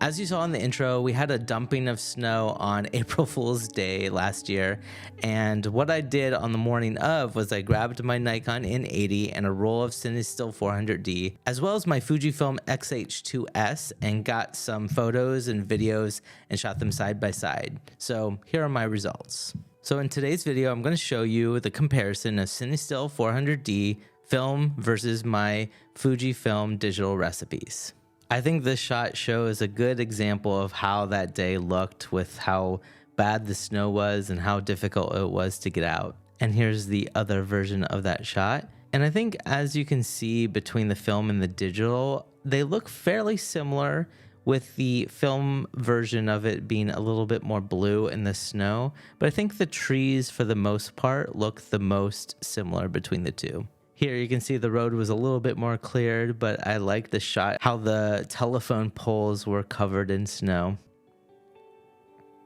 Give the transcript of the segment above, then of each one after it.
As you saw in the intro, we had a dumping of snow on April Fool's Day last year, and what I did on the morning of was I grabbed my Nikon N80 and a roll of Cinestill 400D, as well as my Fujifilm X-H2S, and got some photos and videos and shot them side by side. So here are my results. So in today's video, I'm going to show you the comparison of Cinestill 400D film versus my Fujifilm digital recipes. I think this shot shows a good example of how that day looked with how bad the snow was and how difficult it was to get out. And here's the other version of that shot. And I think as you can see between the film and the digital, they look fairly similar, with the film version of it being a little bit more blue in the snow. But I think the trees for the most part look the most similar between the two. Here you can see the road was a little bit more cleared, but I like the shot, how the telephone poles were covered in snow.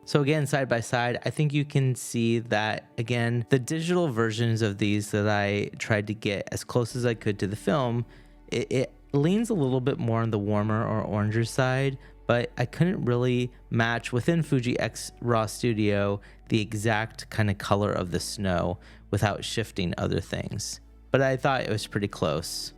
So again, side by side, I think you can see that, again, the digital versions of these that I tried to get as close as I could to the film, it leans a little bit more on the warmer or oranger side, but I couldn't really match within Fuji X RAW Studio the exact kind of color of the snow without shifting other things. But I thought it was pretty close.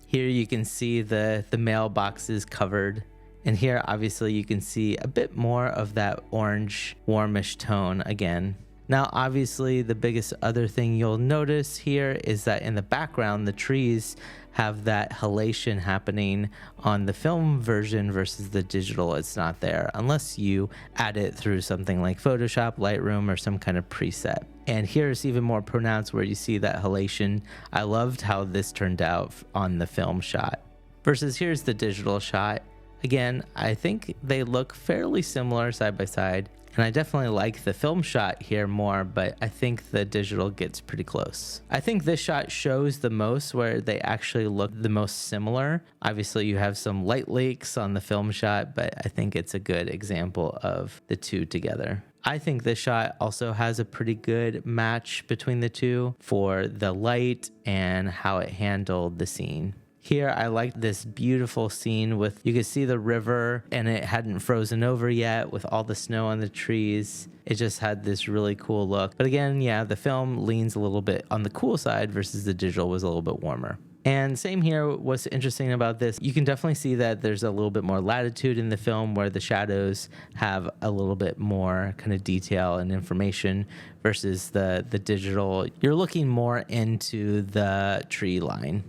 Here you can see the mailboxes covered. And here, obviously, you can see a bit more of that orange, warmish tone again. Now, obviously, the biggest other thing you'll notice here is that in the background, the trees have that halation happening on the film version versus the digital. It's not there unless you add it through something like Photoshop, Lightroom, or some kind of preset. And here's even more pronounced where you see that halation. I loved how this turned out on the film shot. Versus here's the digital shot. Again, I think they look fairly similar side by side. And I definitely like the film shot here more, but I think the digital gets pretty close. I think this shot shows the most where they actually look the most similar. Obviously, you have some light leaks on the film shot, but I think it's a good example of the two together. I think this shot also has a pretty good match between the two for the light and how it handled the scene. Here, I liked this beautiful scene with, you could see the river and it hadn't frozen over yet with all the snow on the trees. It just had this really cool look. But again, yeah, the film leans a little bit on the cool side versus the digital was a little bit warmer. And same here, what's interesting about this, you can definitely see that there's a little bit more latitude in the film where the shadows have a little bit more kind of detail and information versus the digital. You're looking more into the tree line.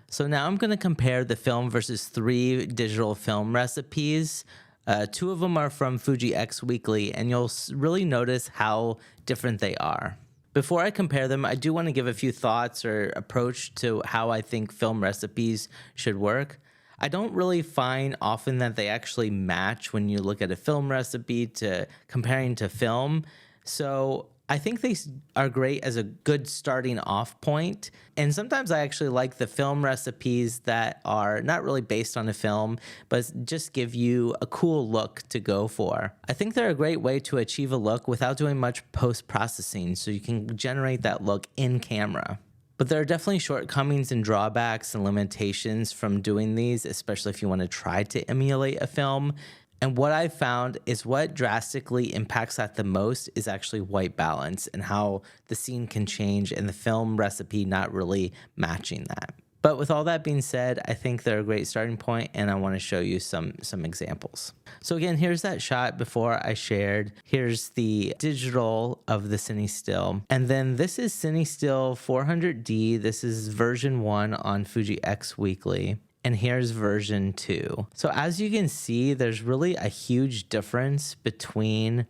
So now I'm going to compare the film versus 3 digital film recipes. 2 of them are from Fuji X Weekly, and you'll really notice how different they are. Before I compare them, I do want to give a few thoughts or approach to how I think film recipes should work. I don't really find often that they actually match when you look at a film recipe to comparing to film. So I think they are great as a good starting off point. And sometimes I actually like the film recipes that are not really based on a film, but just give you a cool look to go for. I think they're a great way to achieve a look without doing much post-processing, so you can generate that look in camera. But there are definitely shortcomings and drawbacks and limitations from doing these, especially if you want to try to emulate a film. And what I found is what drastically impacts that the most is actually white balance and how the scene can change and the film recipe not really matching that. But with all that being said, I think they're a great starting point, and I want to show you some examples. So again, here's that shot before I shared. Here's the digital of the Cinestill. And then this is Cinestill 400D. This is version 1 on Fuji X Weekly. And here's version 2. So as you can see, there's really a huge difference between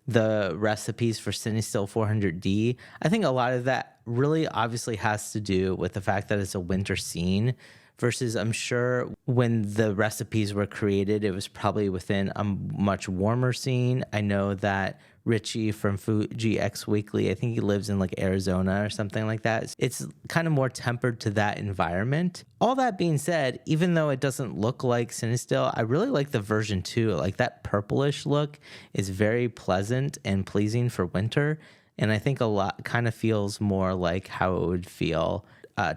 the recipes for Cinestill 400D. I think a lot of that really obviously has to do with the fact that it's a winter scene versus I'm sure when the recipes were created, it was probably within a much warmer scene. I know that Richie from Fuji X Weekly, I think he lives in like Arizona or something like that. It's kind of more tempered to that environment. All that being said, even though it doesn't look like Cinestill, I really like the version 2. Like that purplish look is very pleasant and pleasing for winter. And I think a lot kind of feels more like how it would feel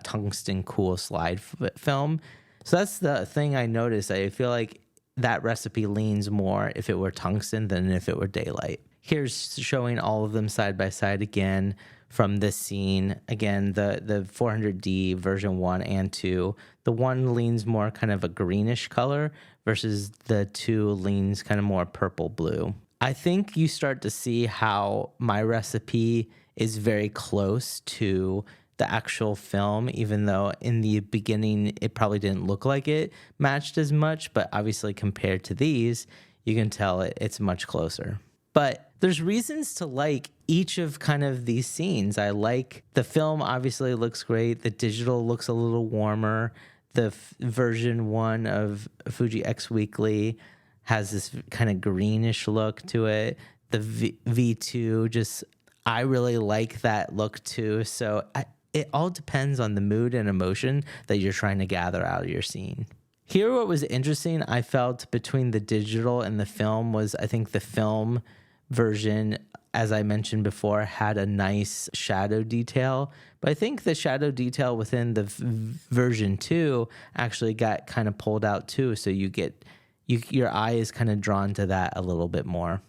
tungsten cool slide film. So that's the thing I noticed. I feel like that recipe leans more if it were tungsten than if it were daylight. Here's showing all of them side by side again from this scene. Again, the 400D version 1 and 2. The 1 leans more kind of a greenish color versus the 2 leans kind of more purple blue. I think you start to see how my recipe is very close to the actual film, even though in the beginning it probably didn't look like it matched as much, but obviously compared to these, you can tell it's much closer. But there's reasons to like each of kind of these scenes. I like the film, obviously looks great. The digital looks a little warmer. The version 1 of Fuji X Weekly has this kind of greenish look to it. The V2 just, I really like that look too. So it all depends on the mood and emotion that you're trying to gather out of your scene. Here, what was interesting, I felt between the digital and the film was, I think the film version, as I mentioned before, had a nice shadow detail. But I think the shadow detail within the version 2 actually got kind of pulled out too. So your eye is kind of drawn to that a little bit more.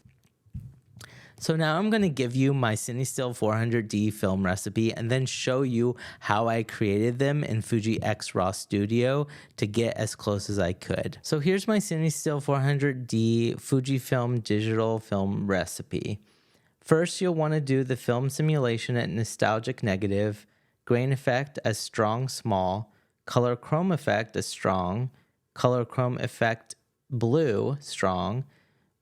So now I'm going to give you my Cinestill 400D film recipe and then show you how I created them in Fuji X RAW Studio to get as close as I could. So here's my Cinestill 400D Fujifilm digital film recipe. First, you'll want to do the film simulation at nostalgic negative, grain effect as strong small, color chrome effect as strong, color chrome effect blue strong,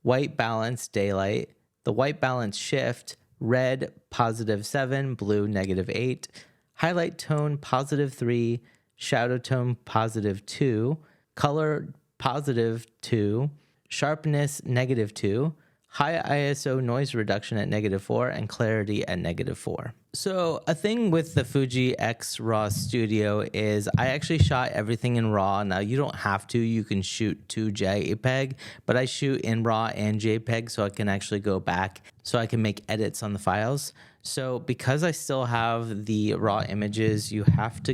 white balance daylight, the white balance shift, red +7, blue -8, highlight tone +3, shadow tone +2, color +2, sharpness -2, high ISO noise reduction at -4, and clarity at -4. So a thing with the Fuji X RAW Studio is I actually shot everything in RAW. Now you don't have to, you can shoot to JPEG, but I shoot in RAW and JPEG so I can actually go back so I can make edits on the files. So because I still have the RAW images, you have to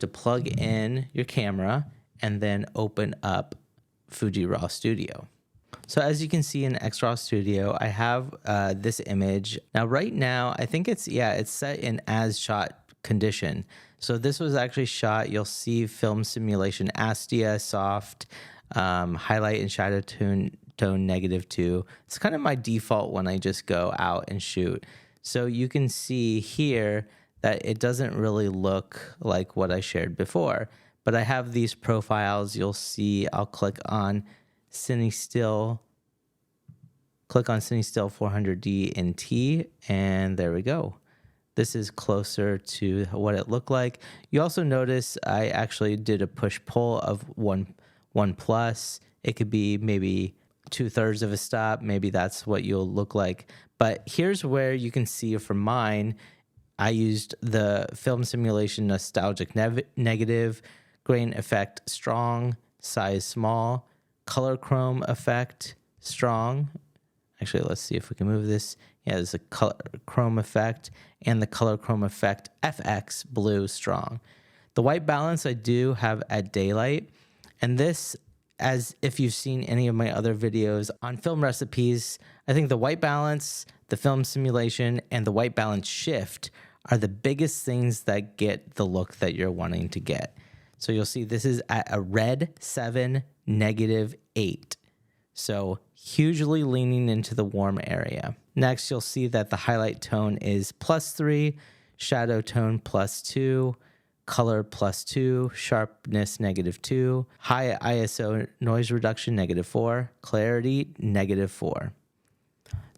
plug in your camera and then open up Fuji RAW Studio. So as you can see in X RAW Studio, I have this image. Now right now, I think it's set in as shot condition. So this was actually shot, you'll see film simulation, Astia, soft, highlight and shadow tone -2. It's kind of my default when I just go out and shoot. So you can see here that it doesn't really look like what I shared before, but I have these profiles. You'll see, I'll click on Cinestill 400D in T, and there we go. This is closer to what it looked like. You also notice I actually did a push-pull of one plus. It could be maybe 2/3 of a stop. Maybe that's what you'll look like. But here's where you can see from mine, I used the film simulation nostalgic negative, grain effect strong, size small, color chrome effect strong. Actually, let's see if we can move this. Yeah, there's a color chrome effect and the color chrome effect FX blue strong. The white balance I do have at daylight. And this, as if you've seen any of my other videos on film recipes, I think the white balance, the film simulation, and the white balance shift are the biggest things that get the look that you're wanting to get. So you'll see this is at a red 7, -8. So hugely leaning into the warm area. Next, you'll see that the highlight tone is +3, shadow tone +2, color +2, sharpness -2, high ISO noise reduction -4, clarity -4.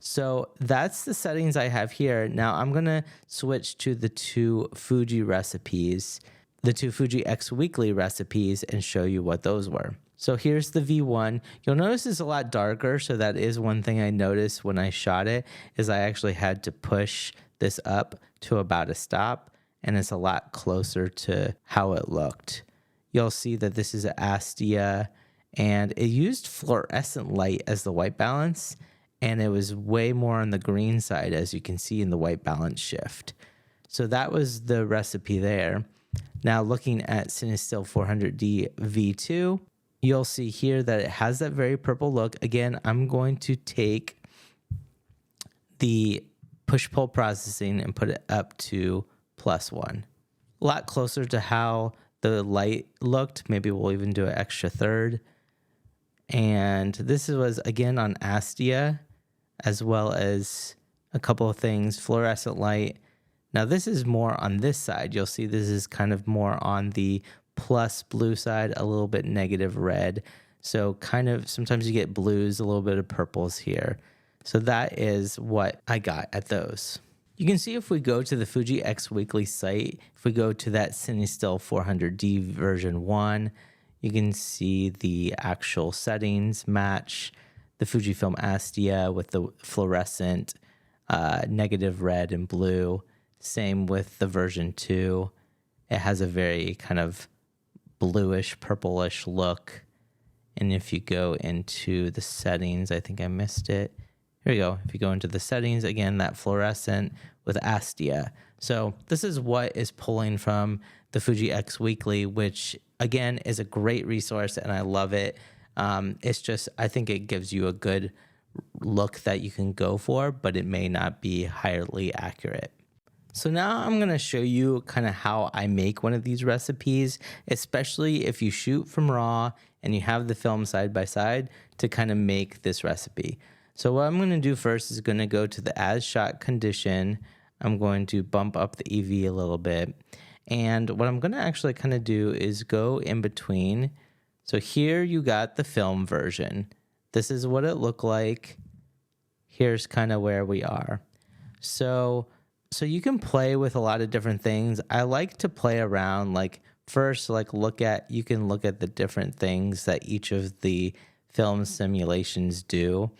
So that's the settings I have here. Now I'm gonna switch to the two Fuji recipes, the two Fuji X Weekly recipes, and show you what those were. So here's the V1. You'll notice it's a lot darker, so that is one thing I noticed when I shot it, is I actually had to push this up to about a stop, and it's a lot closer to how it looked. You'll see that this is Astia, and it used fluorescent light as the white balance, and it was way more on the green side, as you can see in the white balance shift. So that was the recipe there. Now looking at Cinestill 400D V2, you'll see here that it has that very purple look. Again, I'm going to take the push-pull processing and put it up to +1. A lot closer to how the light looked. Maybe we'll even do an extra third. And this was, again, on Astia, as well as a couple of things, fluorescent light. Now this is more on this side. You'll see this is kind of more on the plus blue side, a little bit negative red. So kind of sometimes you get blues, a little bit of purples here. So that is what I got at those. You can see if we go to the Fuji X Weekly site, if we go to that Cinestill 400D version 1, you can see the actual settings match the Fujifilm Astia with the fluorescent negative red and blue. Same with the version 2. It has a very kind of bluish, purplish look. And if you go into the settings, I think I missed it. Here we go. If you go into the settings, again, that fluorescent with Astia. So this is what is pulling from the Fuji X Weekly, which again is a great resource and I love it. It's just, I think it gives you a good look that you can go for, but it may not be highly accurate. So now I'm going to show you kind of how I make one of these recipes, especially if you shoot from RAW and you have the film side by side to kind of make this recipe. So what I'm going to do first is going to go to the as shot condition. I'm going to bump up the EV a little bit. And what I'm going to actually kind of do is go in between. So here you got the film version. This is what it looked like. Here's kind of where we are. So you can play with a lot of different things. I like to play around, like first, like you can look at the different things that each of the film simulations do.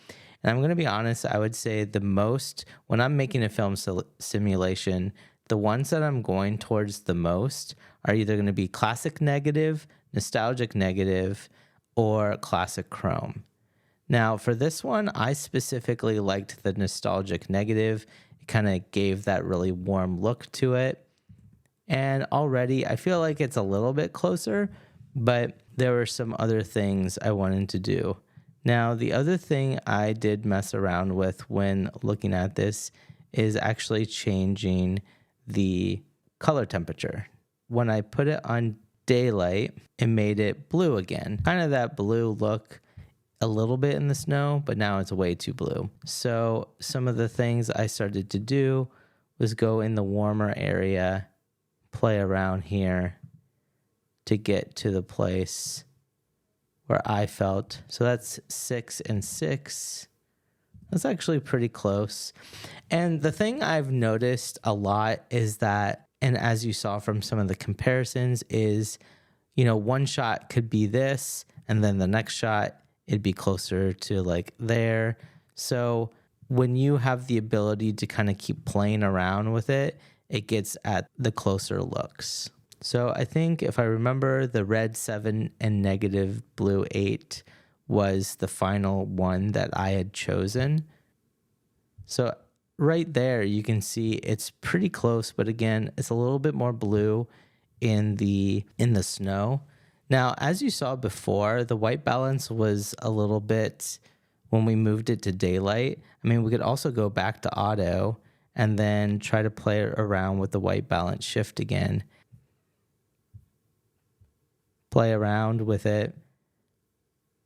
And I'm going to be honest, I would say the most, when I'm making a film simulation, the ones that I'm going towards the most are either going to be classic negative, nostalgic negative, or classic chrome. Now for this one, I specifically liked the nostalgic negative. It kind of gave that really warm look to it. And already I feel like it's a little bit closer, but there were some other things I wanted to do. Now, the other thing I did mess around with when looking at this is actually changing the color temperature. When I put it on daylight, it made it blue again. Kind of that blue look a little bit in the snow, but now it's way too blue. So some of the things I started to do was go in the warmer area, play around here to get to the place where I felt. So that's 6 and 6. That's actually pretty close. And the thing I've noticed a lot is that, and as you saw from some of the comparisons, is, you know, one shot could be this, and then the next shot, it'd be closer to like there. So when you have the ability to kind of keep playing around with it, it gets at the closer looks. So I think if I remember, the red 7 and negative blue 8 was the final one that I had chosen. So right there, you can see it's pretty close, but again, it's a little bit more blue in the snow. Now, as you saw before, the white balance was a little bit when we moved it to daylight. I mean, we could also go back to auto and then try to play around with the white balance shift again. Play around with it.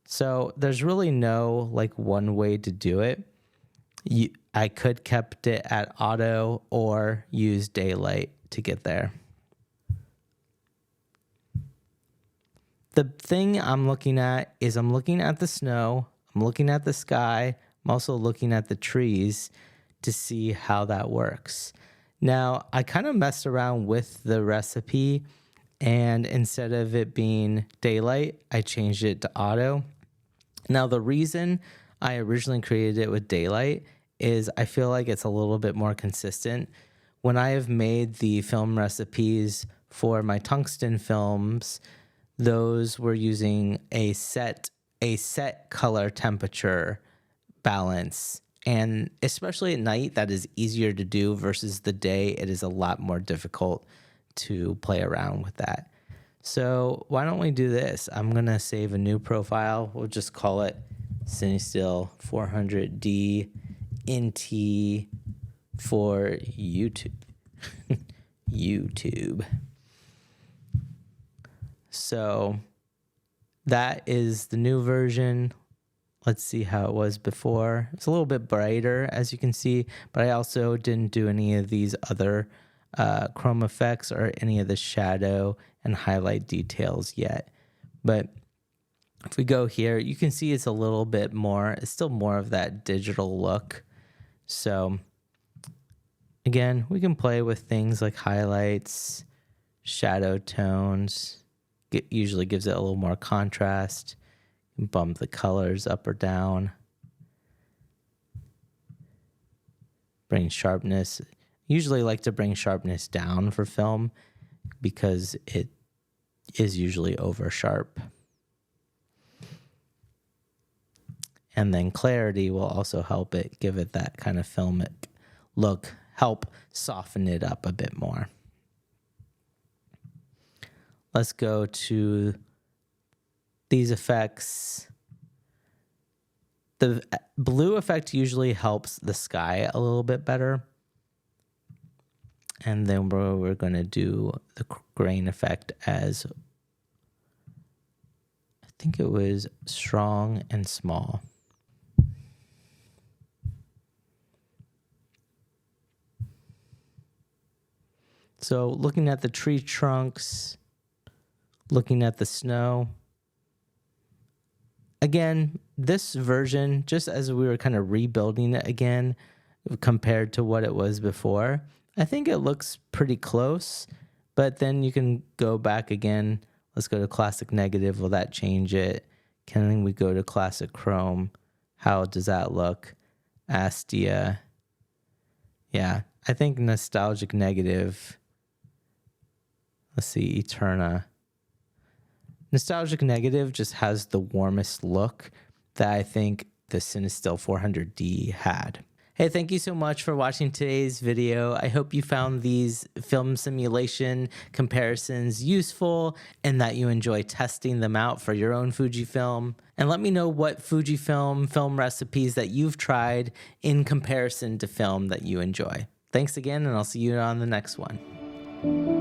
So there's really no like one way to do it. I could kept it at auto or use daylight to get there. The thing I'm looking at is I'm looking at the snow, I'm looking at the sky, I'm also looking at the trees to see how that works. Now, I kind of messed around with the recipe, and instead of it being daylight, I changed it to auto. Now, the reason I originally created it with daylight is I feel like it's a little bit more consistent. When I have made the film recipes for my tungsten films, those were using a set color temperature balance. And especially at night, that is easier to do versus the day. It is a lot more difficult to play around with that. So why don't we do this? I'm going to save a new profile. We'll just call it Cinestill 400D NT for YouTube. YouTube. So that is the new version. Let's see how it was before. It's a little bit brighter, as you can see, but I also didn't do any of these other chrome effects or any of the shadow and highlight details yet. But if we go here, you can see it's a little bit more, it's still more of that digital look. So again, we can play with things like highlights, shadow tones. It usually gives it a little more contrast. Bump the colors up or down. Bring sharpness. Usually like to bring sharpness down for film because it is usually over sharp. And then clarity will also help it, give it that kind of filmic look, help soften it up a bit more. Let's go to these effects. The blue effect usually helps the sky a little bit better. And then we're going to do the grain effect as, I think it was strong and small. So looking at the tree trunks, looking at the snow. Again, this version, just as we were kind of rebuilding it again compared to what it was before, I think it looks pretty close, but then you can go back again. Let's go to classic negative. Will that change it? Can we go to classic chrome? How does that look? Astia. Yeah, I think nostalgic negative. Let's see, Eterna. Nostalgic negative just has the warmest look that I think the Cinestill 400D had. Hey, thank you so much for watching today's video. I hope you found these film simulation comparisons useful and that you enjoy testing them out for your own Fujifilm. And let me know what Fujifilm film recipes that you've tried in comparison to film that you enjoy. Thanks again, and I'll see you on the next one.